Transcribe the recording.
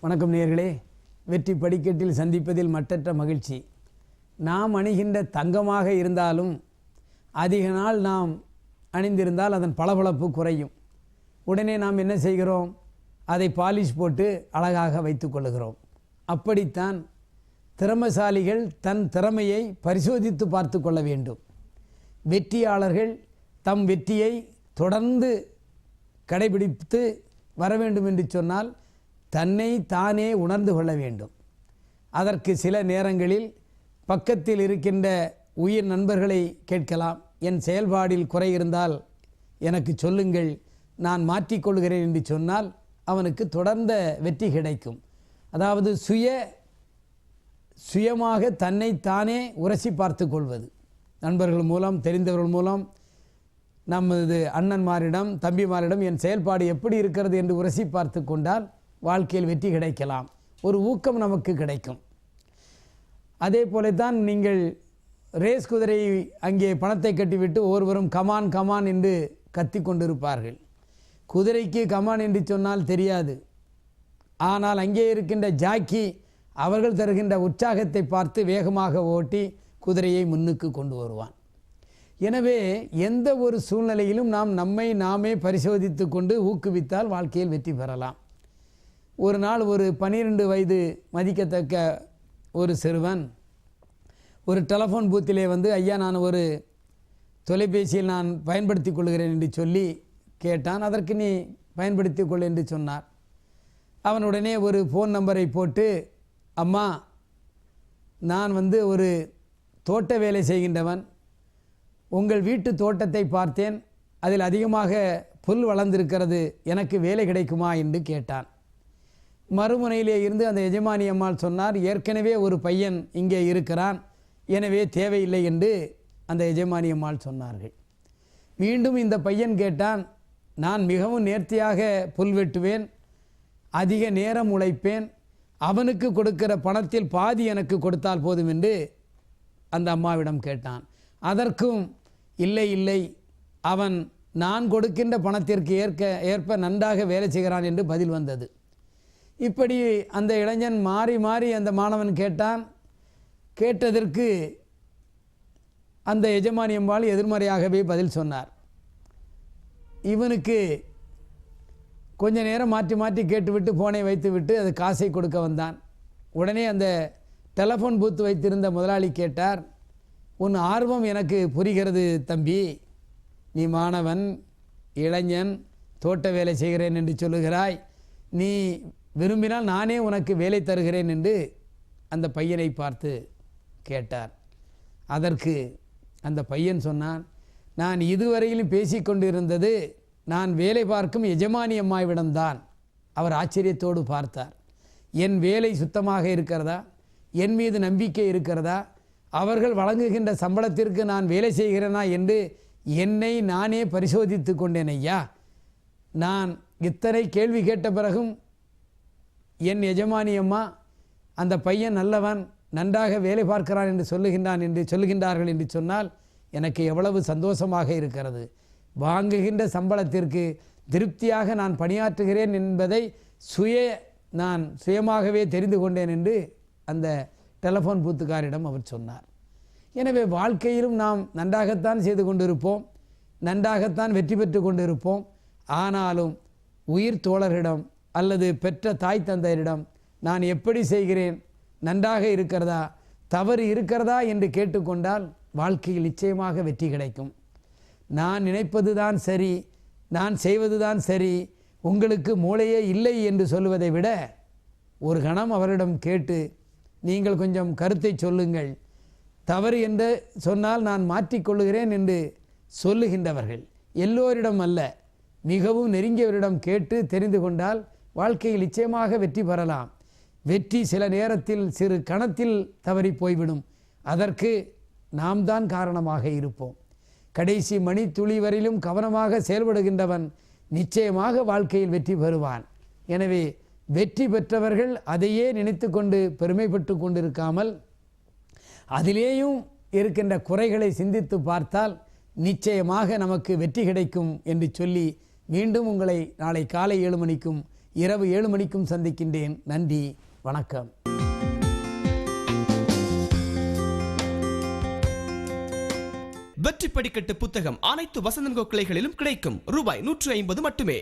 வணக்கம் நேயர்களே. வெற்றி படிக்கட்டில் சந்திப்பதில் மட்டற்ற மகிழ்ச்சி. நாம் அணிகின்ற தங்கமாக இருந்தாலும் அதிக நாள் நாம் அணிந்திருந்தால் அதன் பளபளப்பு குறையும். உடனே நாம் என்ன செய்கிறோம்? அதை பாலிஷ் போட்டு அழகாக வைத்து கொள்ளுகிறோம். அப்படித்தான் திறமசாலிகள் தன் திறமையை பரிசோதித்து பார்த்து கொள்ள வேண்டும். வெற்றியாளர்கள் தம் வெற்றியை தொடர்ந்து கடைபிடித்து வர வேண்டும் என்று சொன்னால் தன்னை தானே உணர்ந்து கொள்ள வேண்டும். அதற்கு சில நேரங்களில் பக்கத்தில் இருக்கின்ற உயிர் நண்பர்களை கேட்கலாம். என் செயல்பாடில் குறை இருந்தால் எனக்கு சொல்லுங்கள், நான் மாற்றிக்கொள்கிறேன் என்று சொன்னால் அவனுக்கு தொடர்ந்த வெற்றி கிடைக்கும். அதாவது சுயமாக தன்னை தானே உரசி பார்த்து கொள்வது. நண்பர்கள் மூலம், தெரிந்தவர்கள் மூலம், நமது அண்ணன்மாரிடம், தம்பிமாரிடம் என் செயல்பாடு எப்படி இருக்கிறது என்று உரசி பார்த்து கொண்டால் வாழ்க்கையில் வெற்றி கிடைக்கலாம். ஒரு ஊக்கம் நமக்கு கிடைக்கும். அதே போலத்தான் நீங்கள் ரேஸ் குதிரை அங்கே பணத்தை கட்டிவிட்டு ஒருவரும் கமான் கமான் என்று கத்தி கொண்டிருப்பார்கள். குதிரைக்கு கமான் என்று சொன்னால் தெரியாது. ஆனால் அங்கே இருக்கின்ற ஜாக்கி அவர்கள் தருகின்ற உற்சாகத்தை பார்த்து வேகமாக ஓட்டி குதிரையை முன்னுக்கு கொண்டு வருவான். எனவே எந்த ஒரு சூழ்நிலையிலும் நாம் நம்மை நாமே பரிசோதித்து கொண்டு ஊக்குவித்தால் வாழ்க்கையில் வெற்றி பெறலாம். ஒரு நாள் ஒரு 12 வயது மதிக்கத்தக்க ஒரு சிறுவன் ஒரு டெலஃபோன் பூத்திலே வந்து, ஐயா நான் ஒரு தொலைபேசியில் நான் பயன்படுத்தி கொள்கிறேன் என்று சொல்லி கேட்டான். அதற்கு நீ பயன்படுத்தி கொள் என்று சொன்னார். அவன் உடனே ஒரு ஃபோன் நம்பரை போட்டு, அம்மா நான் வந்து ஒரு தோட்ட வேலை செய்கின்றவன், உங்கள் வீட்டு தோட்டத்தை பார்த்தேன், அதில் அதிகமாக புல் வளர்ந்திருக்கிறது, எனக்கு வேலை கிடைக்குமா என்று கேட்டான். மறுமுனையிலே இருந்து அந்த எஜமானி அம்மாள் சொன்னார், ஏற்கனவே ஒரு பையன் இங்கே இருக்கிறான், எனவே தேவையில்லை என்று அந்த எஜமானி அம்மாள் சொன்னார்கள். மீண்டும் இந்த பையன் கேட்டான், நான் மிகவும் நேர்த்தியாக புல் வெட்டுவேன், அதிக நேரம் உழைப்பேன், அவனுக்கு கொடுக்கிற பணத்தில் பாதி எனக்கு கொடுத்தால் போதும் என்று அந்த அம்மாவிடம் கேட்டான். அதற்கும் இல்லை, அவன் நான் கொடுக்கின்ற பணத்திற்கு ஏற்ப நன்றாக வேலை செய்கிறான் என்று பதில் வந்தது. இப்படி அந்த இளைஞன் மாறி மாறி அந்த மாணவன் கேட்டான். கேட்டதற்கு அந்த எஜமானி அம்மாள் எதிர்மறையாகவே பதில் சொன்னார். இவனுக்கு கொஞ்ச நேரம் மாற்றி மாற்றி கேட்டுவிட்டு ஃபோனை வைத்துவிட்டு அது காசை கொடுக்க வந்தான். உடனே அந்த டெலஃபோன் பூத்து வைத்திருந்த முதலாளி கேட்டார், உன் ஆர்வம் எனக்கு புரிகிறது தம்பி, நீ மாணவன், இளைஞன், தோட்ட வேலை செய்கிறேன் என்று சொல்லுகிறாய், நீ விரும்பினால் நானே உனக்கு வேலை தருகிறேன் என்று அந்த பையனை பார்த்து கேட்டார். அதற்கு அந்த பையன் சொன்னான், நான் இதுவரையிலும் பேசிக்கொண்டிருந்தது நான் வேலை பார்க்கும் எஜமானி அம்மாவிடம்தான். அவர் ஆச்சரியத்தோடு பார்த்தார். என் வேலை சுத்தமாக இருக்கிறதா, என் மீது நம்பிக்கை இருக்கிறதா, அவர்கள் வழங்குகின்ற சம்பளத்திற்கு நான் வேலை செய்கிறேனா என்று என்னை நானே பரிசோதித்து கொண்டேன். ஐயா, நான் இத்தனை கேள்வி கேட்ட பிறகும் என் எஜமானி அம்மா அந்த பையன் நல்லவன், நன்றாக வேலை பார்க்கிறான் என்று சொல்லுகின்றார்கள் என்று சொன்னால் எனக்கு எவ்வளவு சந்தோஷமாக இருக்கிறது. வாங்குகின்ற சம்பளத்திற்கு திருப்தியாக நான் பணியாற்றுகிறேன் என்பதை நான் சுயமாகவே தெரிந்து கொண்டேன் என்று அந்த டெலஃபோன் பூத்துக்காரிடம் அவர் சொன்னார். எனவே வாழ்க்கையிலும் நாம் நன்றாகத்தான் செய்து கொண்டிருப்போம், நன்றாகத்தான் வெற்றி பெற்று கொண்டிருப்போம். ஆனாலும் உயிர் தோழர்களிடம் அல்லது பெற்ற தாய் தந்தையரிடம் நான் எப்படி செய்கிறேன், நன்றாக இருக்கிறதா, தவறு இருக்கிறதா என்று கேட்டுக்கொண்டால் வாழ்க்கையில் நிச்சயமாக வெற்றி கிடைக்கும். நான் நினைப்பது தான் சரி, நான் செய்வது தான் சரி, உங்களுக்கு மூளையே இல்லை என்று சொல்லுவதை விட ஒரு கணம் அவரிடம் கேட்டு நீங்கள் கொஞ்சம் கருத்தை சொல்லுங்கள், தவறு என்று சொன்னால் நான் மாற்றிக்கொள்ளுகிறேன் என்று சொல்லுகின்றவர்கள் எல்லோரிடம் அல்ல, மிகவும் நெருங்கியவரிடம் கேட்டு தெரிந்து கொண்டால் வாழ்க்கையில் நிச்சயமாக வெற்றி பெறலாம். வெற்றி சில நேரத்தில் சிறு கணத்தில் தவறி போய்விடும். அதற்கு நாம் தான் காரணமாக இருப்போம். கடைசி மணி துளி வரையிலும் கவனமாக செயல்படுகின்றவன் நிச்சயமாக வாழ்க்கையில் வெற்றி பெறுவான். எனவே வெற்றி பெற்றவர்கள் அதையே நினைத்து கொண்டு பெருமைப்பட்டு கொண்டிருக்காமல் அதிலேயும் இருக்கின்ற குறைகளை சிந்தித்து பார்த்தால் நிச்சயமாக நமக்கு வெற்றி கிடைக்கும் என்று சொல்லி மீண்டும் உங்களை நாளை காலை 7 மணிக்கும் இரவு 7 மணிக்கும் சந்திக்கின்றேன். நன்றி, வணக்கம். வெற்றி படிக்கட்டு புத்தகம் அனைத்து வசந்தன் கோ கிளைகளிலும் கிடைக்கும். ரூபாய் 150 மட்டுமே.